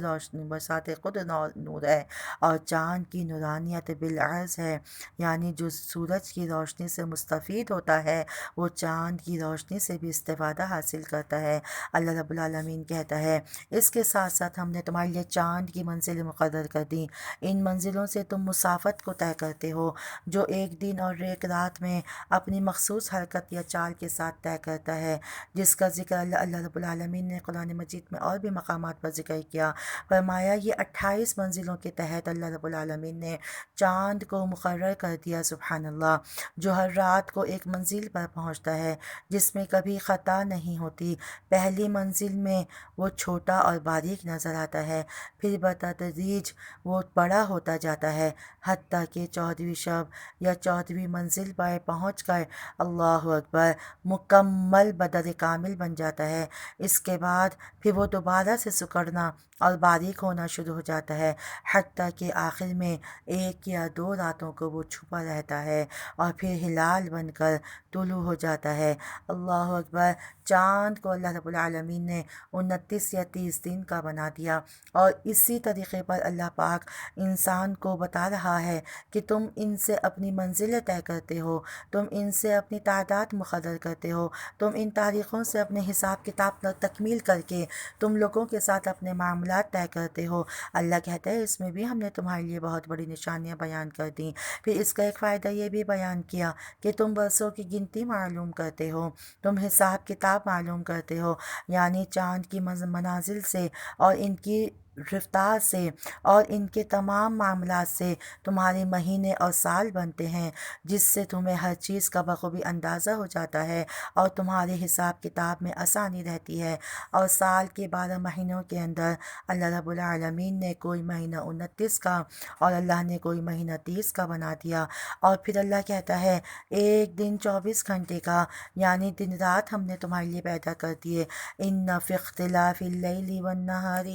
نور ہے، اور چاند کی نورانیت بالعرض ہے، یعنی جو سورج کی روشنی سے مستفید ہوتا ہے وہ چاند کی روشنی سے بھی استفادہ حاصل کرتا ہے۔ اللہ رب العالمین کہتا ہے اس کے ساتھ ساتھ ہم نے تمہارے لیے چاند کی منزلیں مقرر کر دیں، ان منزلوں سے تم مسافت کو طے کرتے ہو، جو ایک دن اور ایک رات میں اپنی مخصوص حرکت یا چال کے ساتھ طے کرتا ہے، جس کا ذکر اللہ رب العالمین نے قرآن مجید میں اور بھی مقامات پر ذکر کیا۔ فرمایا یہ 28 منزلوں کے تحت اللہ رب العالمین نے چاند کو مقرر کر دیا، سبحان اللہ، جو ہر رات کو ایک منزل پر پہنچتا ہے جس میں کبھی خطا نہیں ہوتی۔ پہلی منزل میں وہ چھوٹا اور باریک نظر آتا ہے، پھر بتدریج وہ بڑا ہوتا جاتا ہے، حتیٰ کہ 14ویں شب یا 14ویں منزل پر پہنچ کر اللہ اکبر مکمل بدر کامل بن جاتا ہے۔ اس کے بعد پھر وہ دوبارہ سے سکڑنا اور باریک ہونا شروع ہو جاتا ہے، حتیٰ کہ آخر میں 1 یا 2 راتوں کو وہ چھپا رہتا ہے اور پھر ہلال بن کر طلوع ہو جاتا ہے۔ اللہ اکبر، چاند کو اللہ رب العالمین نے 29 یا 30 دن کا بنا دیا، اور اسی طریقے پر اللہ پاک انسان کو بتا رہا ہے کہ تم ان سے اپنی منزلیں طے کرتے ہو، تم ان سے اپنی تعداد مقرر کرتے ہو، تم ان تاریخوں سے اپنے حساب کتاب تکمیل کر کے تم لوگوں کے ساتھ اپنے معاملات طے کرتے ہو۔ اللہ کہتا ہے اس میں بھی ہم نے تمہارے لیے بہت بڑی نشانیاں بیان کر دیں۔ پھر اس کا ایک فائدہ یہ بھی بیان کیا کہ تم برسوں کی گنتی معلوم کرتے ہو، تم حساب کتاب حساب معلوم کرتے ہو، یعنی چاند کی منازل سے اور ان کی رفتار سے اور ان کے تمام معاملات سے تمہارے مہینے اور سال بنتے ہیں، جس سے تمہیں ہر چیز کا بخوبی اندازہ ہو جاتا ہے اور تمہارے حساب کتاب میں آسانی رہتی ہے۔ اور سال کے 12 مہینوں کے اندر اللہ رب العالمین نے کوئی مہینہ 29 کا اور اللہ نے کوئی مہینہ 30 کا بنا دیا، اور پھر اللہ کہتا ہے ایک دن 24 گھنٹے کا، یعنی دن رات ہم نے تمہارے لیے پیدا کر دیے۔ ان فی اختلاف اللیل والنہار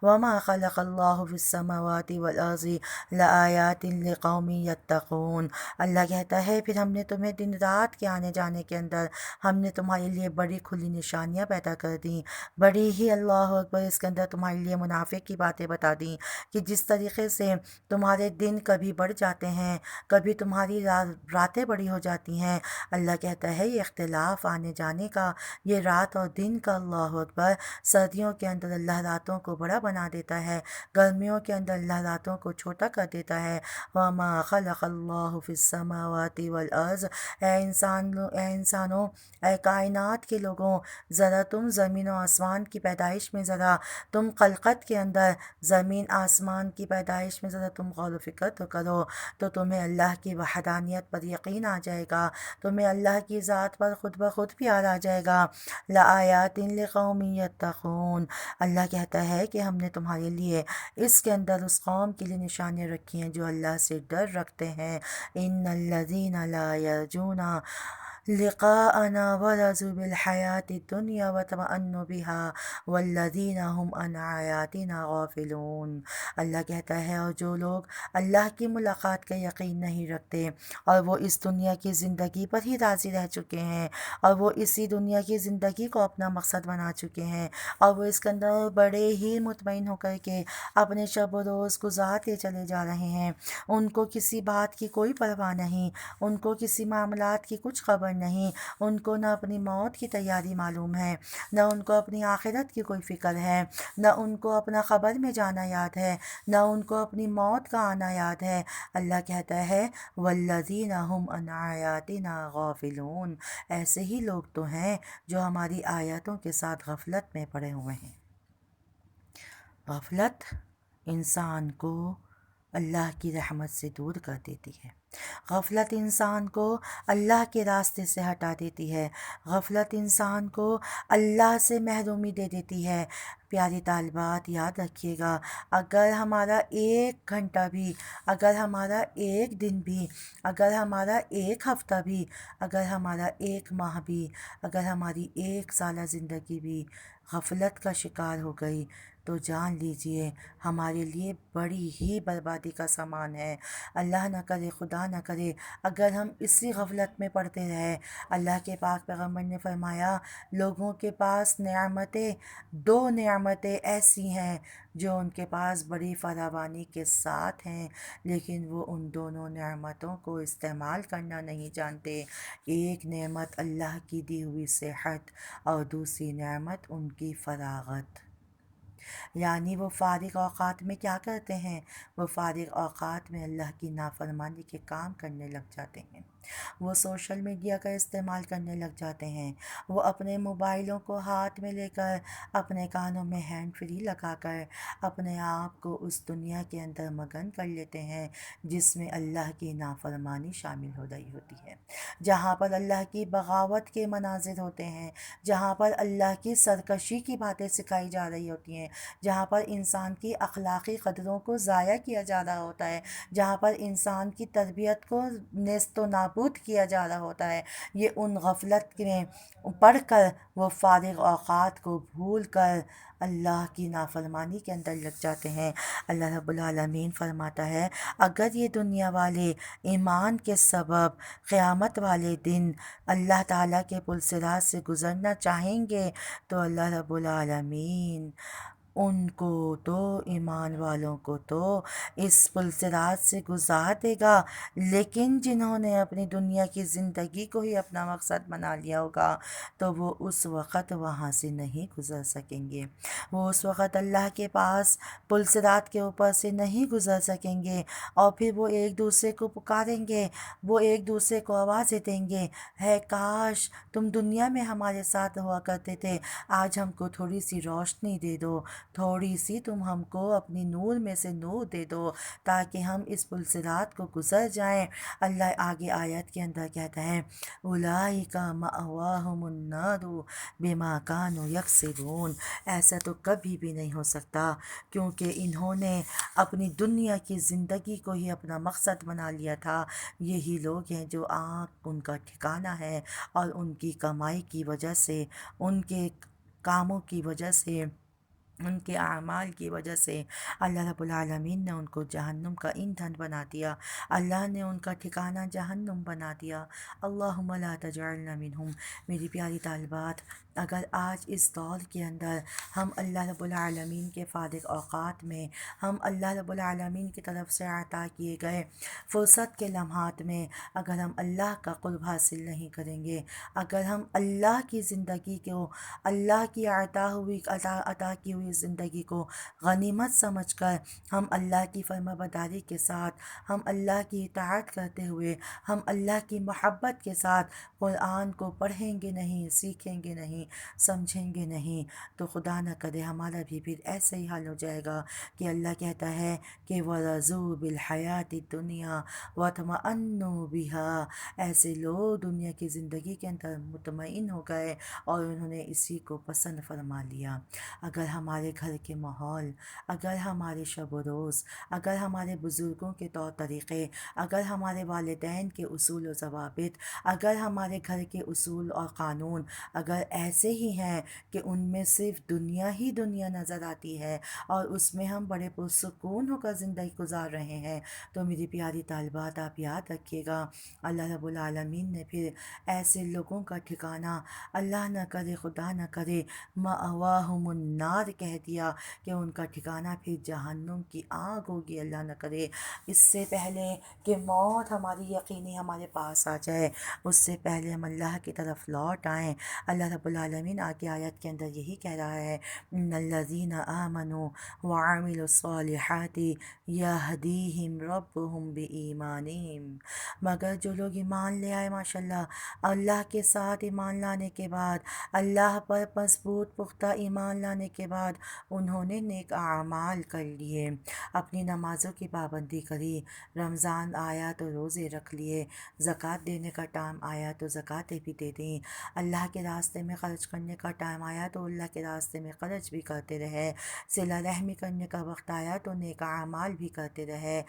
وما خلق اللہ فی السماوات والارض لآیات لقوم یتقون۔ اللہ کہتا ہے پھر ہم نے تمہیں دن رات کے آنے جانے کے اندر ہم نے تمہارے لیے بڑی کھلی نشانیاں پیدا کر دیں، بڑی ہی اللہ اکبر اس کے اندر تمہارے لیے منافع کی باتیں بتا دیں کہ جس طریقے سے تمہارے دن کبھی بڑھ جاتے ہیں، کبھی تمہاری راتیں بڑی ہو جاتی ہیں۔ اللہ کہتا ہے یہ اختلاف آنے جانے کا، یہ رات اور دن کا، اللہ اکبر، سردیوں کے اندر اللہ راتوں کو بڑا بنا دیتا ہے، گرمیوں کے اندر اللہ راتوں کو چھوٹا کر دیتا ہے۔ وما خلق اللہ فی السماوات والارض، اے انسانوں، اے کائنات کے لوگوں، ذرا تم زمین و آسمان کی پیدائش میں ذرا تم خلقت کے اندر زمین آسمان کی پیدائش میں ذرا تم غور و فکر تو کرو، تو تمہیں اللہ کی وحدانیت پر یقین آ جائے گا، تمہیں اللہ کی ذات پر خود بخود پیار آ جائے گا۔ لآیات لقوم یتقون، اللہ کہتا ہے کہ ہم نے تمہارے لیے اس کے اندر اس قوم کے لیے نشانیاں رکھی ہیں جو اللہ سے ڈر رکھتے ہیں۔ ان الذین لا یرجون لقاءنا ورضوا بالحیاة الدنیا واطمأنوا بها والذین هم عن آیاتنا غافلون۔ اللہ کہتا ہے اور جو لوگ اللہ کی ملاقات کا یقین نہیں رکھتے اور وہ اس دنیا کی زندگی پر ہی راضی رہ چکے ہیں اور وہ اسی دنیا کی زندگی کو اپنا مقصد بنا چکے ہیں اور وہ اس کے اندر بڑے ہی مطمئن ہو کر کے اپنے شب و روز گزارتے چلے جا رہے ہیں، ان کو کسی بات کی کوئی پرواہ نہیں، ان کو کسی معاملات کی کچھ خبر نہیں، ان کو نہ اپنی موت کی تیاری معلوم ہے، نہ ان کو اپنی آخرت کی کوئی فکر ہے، نہ ان کو اپنا قبر میں جانا یاد ہے، نہ ان کو اپنی موت کا آنا یاد ہے۔ اللہ کہتا ہے والذین هم عن آیاتنا غافلون، ایسے ہی لوگ تو ہیں جو ہماری آیاتوں کے ساتھ غفلت میں پڑے ہوئے ہیں۔ غفلت انسان کو اللہ کی رحمت سے دور کر دیتی ہے، غفلت انسان کو اللہ کے راستے سے ہٹا دیتی ہے، غفلت انسان کو اللہ سے محرومی دے دیتی ہے۔ پیاری طالبات یاد رکھیے گا، اگر ہمارا ایک گھنٹہ بھی، اگر ہمارا ایک دن بھی، اگر ہمارا ایک ہفتہ بھی، اگر ہمارا ایک ماہ بھی، اگر ہماری ایک سالہ زندگی بھی غفلت کا شکار ہو گئی تو جان لیجئے ہمارے لیے بڑی ہی بربادی کا سامان ہے۔ اللہ نہ کرے، خدا نہ کرے، اگر ہم اسی غفلت میں پڑتے رہے۔ اللہ کے پاک پیغمبر نے فرمایا لوگوں کے پاس نعمتیں، دو نعمتیں ایسی ہیں جو ان کے پاس بڑی فراوانی کے ساتھ ہیں، لیکن وہ ان دونوں نعمتوں کو استعمال کرنا نہیں جانتے۔ ایک نعمت اللہ کی دی ہوئی صحت اور دوسری نعمت ان کی فراغت، یعنی وہ فارغ اوقات میں کیا کرتے ہیں؟ وہ فارغ اوقات میں اللہ کی نافرمانی کے کام کرنے لگ جاتے ہیں، وہ سوشل میڈیا کا استعمال کرنے لگ جاتے ہیں، وہ اپنے موبائلوں کو ہاتھ میں لے کر، اپنے کانوں میں ہینڈ فری لگا کر اپنے آپ کو اس دنیا کے اندر مگن کر لیتے ہیں جس میں اللہ کی نافرمانی شامل ہو رہی ہوتی ہے، جہاں پر اللہ کی بغاوت کے مناظر ہوتے ہیں، جہاں پر اللہ کی سرکشی کی باتیں سکھائی جا رہی ہوتی ہیں، جہاں پر انسان کی اخلاقی قدروں کو ضائع کیا جا رہا ہوتا ہے، جہاں پر انسان کی تربیت کو نیست و نابود کیا جا رہا ہوتا ہے۔ یہ ان غفلت میں پڑھ کر وہ فارغ اوقات کو بھول کر اللہ کی نافرمانی کے اندر لگ جاتے ہیں۔ اللہ رب العالمین فرماتا ہے اگر یہ دنیا والے ایمان کے سبب قیامت والے دن اللہ تعالیٰ کے پل صراط سے گزرنا چاہیں گے تو اللہ رب العالمین ان کو تو ایمان والوں کو تو اس پل صراط سے گزار دے گا، لیکن جنہوں نے اپنی دنیا کی زندگی کو ہی اپنا مقصد بنا لیا ہوگا تو وہ اس وقت وہاں سے نہیں گزر سکیں گے، وہ اس وقت اللہ کے پاس پل صراط کے اوپر سے نہیں گزر سکیں گے، اور پھر وہ ایک دوسرے کو پکاریں گے، وہ ایک دوسرے کو آوازیں دیں گے، ہے کاش تم دنیا میں ہمارے ساتھ ہوا کرتے تھے، آج ہم کو تھوڑی سی روشنی دے دو، تھوڑی سی تم ہم کو اپنی نور میں سے نور دے دو تاکہ ہم اس پل صراط کو گزر جائیں۔ اللہ آگے آیت کے اندر کہتا ہے اولئک مأواہم النار بما کانوا یکسبون، ایسا تو کبھی بھی نہیں ہو سکتا کیونکہ انہوں نے اپنی دنیا کی زندگی کو ہی اپنا مقصد بنا لیا تھا۔ یہی لوگ ہیں جو آنکھ ان کا ٹھکانہ ہے، اور ان کی کمائی کی وجہ سے، ان کے کاموں کی وجہ سے، ان کے اعمال کی وجہ سے اللہ رب العالمین نے ان کو جہنم کا ایندھن بنا دیا، اللہ نے ان کا ٹھکانہ جہنم بنا دیا۔ اللہم لا تجعلنا منہم۔ میری پیاری طالبات، اگر آج اس دور کے اندر ہم اللہ رب العالمین کے فارغ اوقات میں، ہم اللہ رب العالمین کی طرف سے عطا کیے گئے فرصت کے لمحات میں اگر ہم اللہ کا قرب حاصل نہیں کریں گے، اگر ہم اللہ کی زندگی کو، اللہ کی عطا کی ہوئی زندگی کو غنیمت سمجھ کر ہم اللہ کی فرما برداری کے ساتھ، ہم اللہ کی اطاعت کرتے ہوئے، ہم اللہ کی محبت کے ساتھ قرآن کو پڑھیں گے نہیں، سیکھیں گے نہیں، سمجھیں گے نہیں، تو خدا نہ کرے ہمارا بھی پھر ایسا ہی حال ہو جائے گا کہ اللہ کہتا ہے کہ وَرَضُوا بِالْحَيَاةِ الدُّنْيَا وَاطْمَأَنُّوا بِهَا، ایسے لوگ دنیا کی زندگی کے اندر مطمئن ہو گئے اور انہوں نے اسی کو پسند فرما لیا۔ اگر ہمارے گھر کے ماحول، اگر ہمارے شب و روز، اگر ہمارے بزرگوں کے طور طریقے، اگر ہمارے والدین کے اصول و ضوابط، اگر ہمارے گھر کے اصول اور قانون اگر ایسے ہی ہیں کہ ان میں صرف دنیا ہی دنیا نظر آتی ہے اور اس میں ہم بڑے پرسکون ہو کر زندگی گزار رہے ہیں، تو میری پیاری طالبات آپ یاد رکھیے گا اللہ رب العالمین نے پھر ایسے لوگوں کا ٹھکانہ، اللہ نہ کرے خدا نہ کرے، مأواہم النار کہہ دیا کہ ان کا ٹھکانہ پھر جہنم کی آگ ہوگی، اللہ نہ کرے۔ اس سے پہلے کہ موت ہماری یقینی ہمارے پاس آ جائے، اس سے پہلے ہم اللہ کی طرف لوٹ آئیں۔ اللہ رب العالمین آگے آیت کے اندر یہی کہہ رہا ہے ان الذین آمنوا وعملوا الصالحات یہدیہم ربہم بایمانہم، مگر جو لوگ ایمان لے آئے ماشاءاللہ، اللہ کے ساتھ ایمان لانے کے بعد، اللہ پر مضبوط پختہ ایمان لانے کے بعد انہوں نے نیک اعمال کر لیے، اپنی نمازوں کی پابندی کری، رمضان آیا تو روزے رکھ لیے، زکوٰۃ دینے کا ٹائم آیا تو زکوٰۃیں بھی دے دیں، اللہ کے راستے میں خرچ کرنے کا ٹائم آیا تو اللہ کے راستے میں خرچ بھی کرتے رہے، صلہ رحمی کرنے کا وقت آیا تو نیک اعمال بھی کرتے رہے،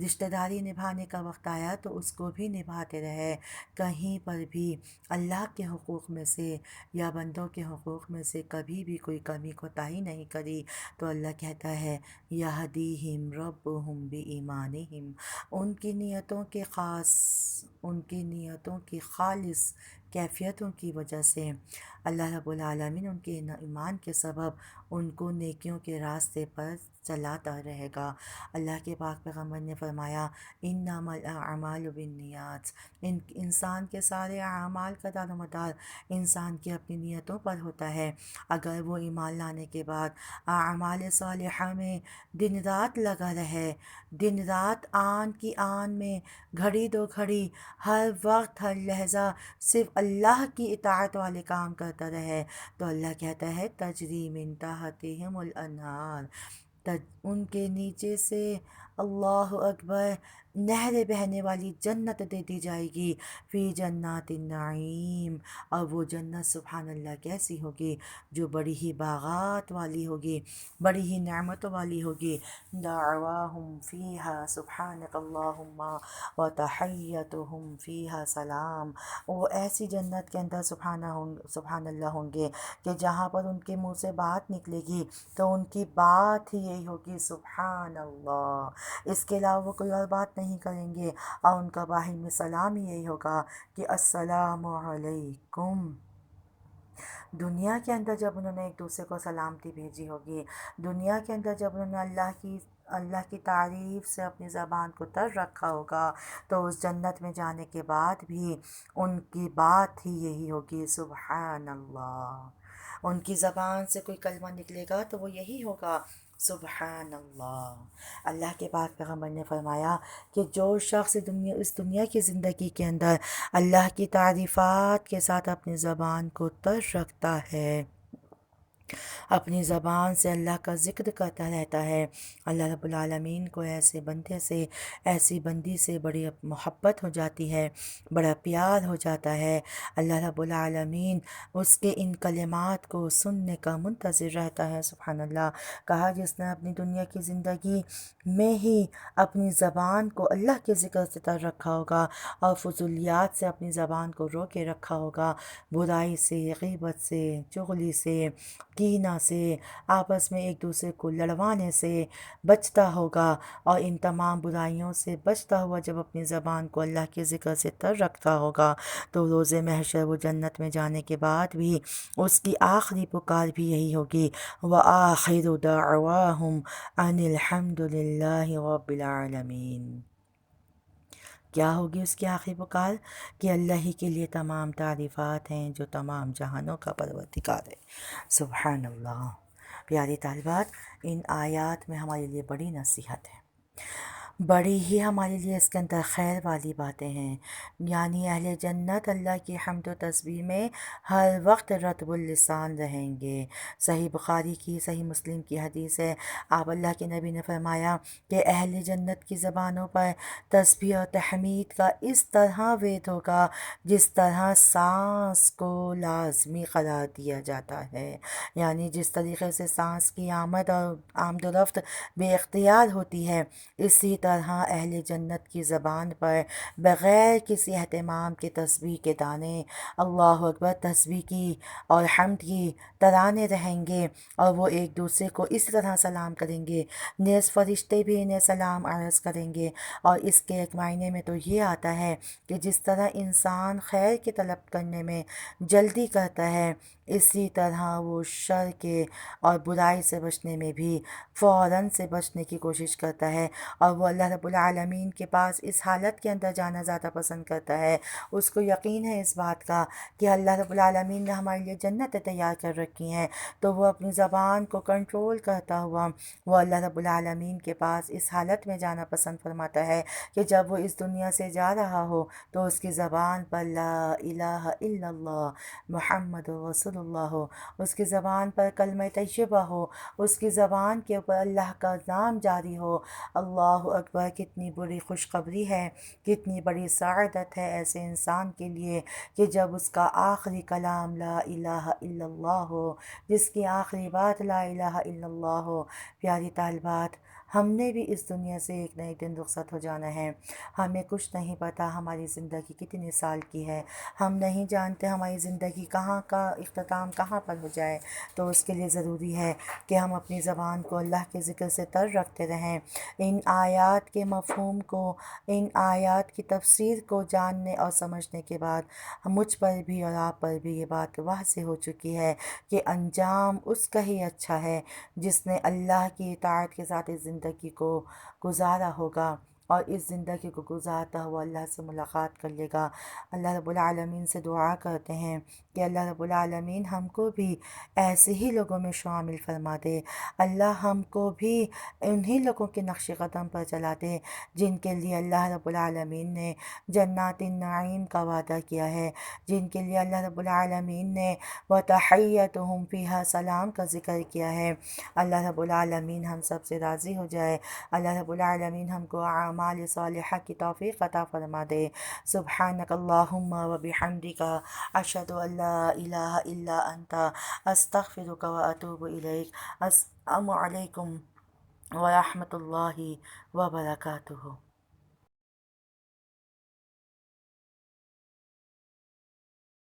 رشتہ داری نبھانے کا وقت آیا تو اس کو بھی نبھاتے رہے، کہیں پر بھی اللہ کے حقوق میں سے یا بندوں کے حقوق میں سے کبھی بھی کوئی کمی کوتاہی نہیں کری، تو اللہ کہتا ہے یہدیہم ربہم بایمانہم، ان کی نیتوں کے خاص، ان کی نیتوں کی خالص کیفیتوں کی وجہ سے اللہ رب العالمین ان کے ایمان کے سبب ان کو نیکیوں کے راستے پر چلاتا رہے گا۔ اللہ کے پاک پیغمبر نے فرمایا انما الاعمال بالنیات، انسان کے سارے اعمال کا دار و مدار انسان کی اپنی نیتوں پر ہوتا ہے۔ اگر وہ ایمان لانے کے بعد اعمال صالحہ میں دن رات لگا رہے، دن رات آن کی آن میں، گھڑی دو گھڑی، ہر وقت ہر لحظہ صرف اللہ کی اطاعت والے کام کرتا رہے، تو اللہ کہتا ہے تجری من تحتہم الانہار، ان کے نیچے سے اللہ اکبر نہریں بہنے والی جنت دے دی جائے گی، فی جنات النعیم، اور وہ جنت سبحان اللہ کیسی ہوگی، جو بڑی ہی باغات والی ہوگی، بڑی ہی نعمتوں والی ہوگی، دعواہم فیہا سبحانک اللہم وتحیتہم فیہا سلام، وہ ایسی جنت کے اندر سبحان اللہ ہوں گے کہ جہاں پر ان کے منہ سے بات نکلے گی تو ان کی بات ہی یہی ہوگی سبحان اللہ، اس کے علاوہ وہ کوئی اور بات نہیں کریں گے، اور ان کا باہمی سلام ہی یہی ہوگا کہ السلام علیکم۔ دنیا کے اندر جب انہوں نے ایک دوسرے کو سلامتی بھیجی ہوگی، دنیا کے اندر جب انہوں نے اللہ کی تعریف سے اپنی زبان کو تر رکھا ہوگا، تو اس جنت میں جانے کے بعد بھی ان کی بات ہی یہی ہوگی، سبحان اللہ۔ ان کی زبان سے کوئی کلمہ نکلے گا تو وہ یہی ہوگا، سبحان اللہ۔ اللہ کے پاک پیغمبر نے فرمایا کہ جو شخص اس دنیا کی زندگی کے اندر اللہ کی تعریفات کے ساتھ اپنی زبان کو تر رکھتا ہے، اپنی زبان سے اللہ کا ذکر کرتا رہتا ہے، اللہ رب العالمین کو ایسے بندے سے، ایسی بندی سے بڑی محبت ہو جاتی ہے، بڑا پیار ہو جاتا ہے۔ اللہ رب العالمین اس کے ان کلمات کو سننے کا منتظر رہتا ہے، سبحان اللہ۔ کہا جس نے اپنی دنیا کی زندگی میں ہی اپنی زبان کو اللہ کے ذکر سے تر رکھا ہوگا اور فضولیات سے اپنی زبان کو رو کے رکھا ہوگا، برائی سے، غیبت سے، چغلی سے، کینہ سے، آپس میں ایک دوسرے کو لڑوانے سے بچتا ہوگا، اور ان تمام برائیوں سے بچتا ہوا جب اپنی زبان کو اللہ کے ذکر سے تر رکھتا ہوگا، تو روز محشر وہ جنت میں جانے کے بعد بھی اس کی آخری پکار بھی یہی ہوگی، وَآخِرُ دَعْوَاهُمْ أَنِ الْحَمْدُ لِلَّهِ رَبِّ الْعَالَمِينَ۔ کیا ہوگی اس کی آخری پکار؟ کہ اللہ ہی کے لیے تمام تعریفات ہیں جو تمام جہانوں کا پروردگار ہے، سبحان اللہ۔ پیاری طالبات، ان آیات میں ہمارے لیے بڑی نصیحت ہے، بڑی ہی ہمارے لیے اس کے اندر خیر والی باتیں ہیں، یعنی اہل جنت اللہ کی حمد و تسبیح میں ہر وقت رطب اللسان رہیں گے۔ صحیح بخاری کی، صحیح مسلم کی حدیث ہے، آپ اللہ کے نبی نے فرمایا کہ اہل جنت کی زبانوں پر تسبیح اور تحمید کا اس طرح وید ہوگا جس طرح سانس کو لازمی قرار دیا جاتا ہے، یعنی جس طریقے سے سانس کی آمد و رفت بے اختیار ہوتی ہے، اسی طرح اہل جنت کی زبان پر بغیر کسی اہتمام کے تسبیح کے دانے، اللہ اکبر، تسبیح کی اور حمد کی ترانے رہیں گے، اور وہ ایک دوسرے کو اس طرح سلام کریں گے، نیز فرشتے بھی انہیں سلام عرض کریں گے۔ اور اس کے ایک معنی میں تو یہ آتا ہے کہ جس طرح انسان خیر کے طلب کرنے میں جلدی کرتا ہے، اسی طرح وہ شر کے اور برائی سے بچنے میں بھی فوراً سے بچنے کی کوشش کرتا ہے، اور وہ اللہ رب العالمین کے پاس اس حالت کے اندر جانا زیادہ پسند کرتا ہے۔ اس کو یقین ہے اس بات کا کہ اللہ رب العالمین نے ہمارے لیے جنتیں تیار کر رکھی ہیں، تو وہ اپنی زبان کو کنٹرول کرتا ہوا وہ اللہ رب العالمین کے پاس اس حالت میں جانا پسند فرماتا ہے کہ جب وہ اس دنیا سے جا رہا ہو تو اس کی زبان پر لا الہ الا اللہ محمد رسول اللہ ہو، اس کی زبان پر کلمہ طیبہ ہو، اس کی زبان کے اوپر اللہ کا نام جاری ہو۔ اللہ اکبر، کتنی بڑی خوشخبری ہے، کتنی بڑی سعادت ہے ایسے انسان کے لیے کہ جب اس کا آخری کلام لا الہ الا اللہ ہو، جس کی آخری بات لا الہ الا اللہ ہو۔ پیاری طالبات، ہم نے بھی اس دنیا سے ایک نہ ایک دن رخصت ہو جانا ہے، ہمیں کچھ نہیں پتہ ہماری زندگی کتنے سال کی ہے، ہم نہیں جانتے ہماری زندگی کہاں کا اختتام کہاں پر ہو جائے، تو اس کے لیے ضروری ہے کہ ہم اپنی زبان کو اللہ کے ذکر سے تر رکھتے رہیں۔ ان آیات کے مفہوم کو، ان آیات کی تفسیر کو جاننے اور سمجھنے کے بعد مجھ پر بھی اور آپ پر بھی یہ بات واضح ہو چکی ہے کہ انجام اس کا ہی اچھا ہے جس نے اللہ کی اطاعت کے ساتھ اس زندگی کو گزارا ہوگا، اور اس زندگی کو گزارتا ہوا اللہ سے ملاقات کر لے گا۔ اللہ رب العالمین سے دعا کرتے ہیں کہ اللہ رب العالمین ہم کو بھی ایسے ہی لوگوں میں شامل فرما دے، اللہ ہم کو بھی انہی لوگوں کے نقش قدم پر چلا دے جن کے لیے اللہ رب العالمین نے جنات النعیم کا وعدہ کیا ہے، جن کے لیے اللہ رب العالمین نے وَتَحِيَّتُهُمْ فِيهَا سلام کا ذکر کیا ہے۔ اللہ رب العالمین ہم سب سے راضی ہو جائے، اللہ رب العالمین ہم کو اعمال صالحہ کی توفیق عطا فرما دے۔ سبحانک اللہم و بحمدک، اشہد ان لا الہ الا انت، استغفرک و اتوب الیک۔ السلام علیکم ورحمۃ اللہ وبرکاتہ۔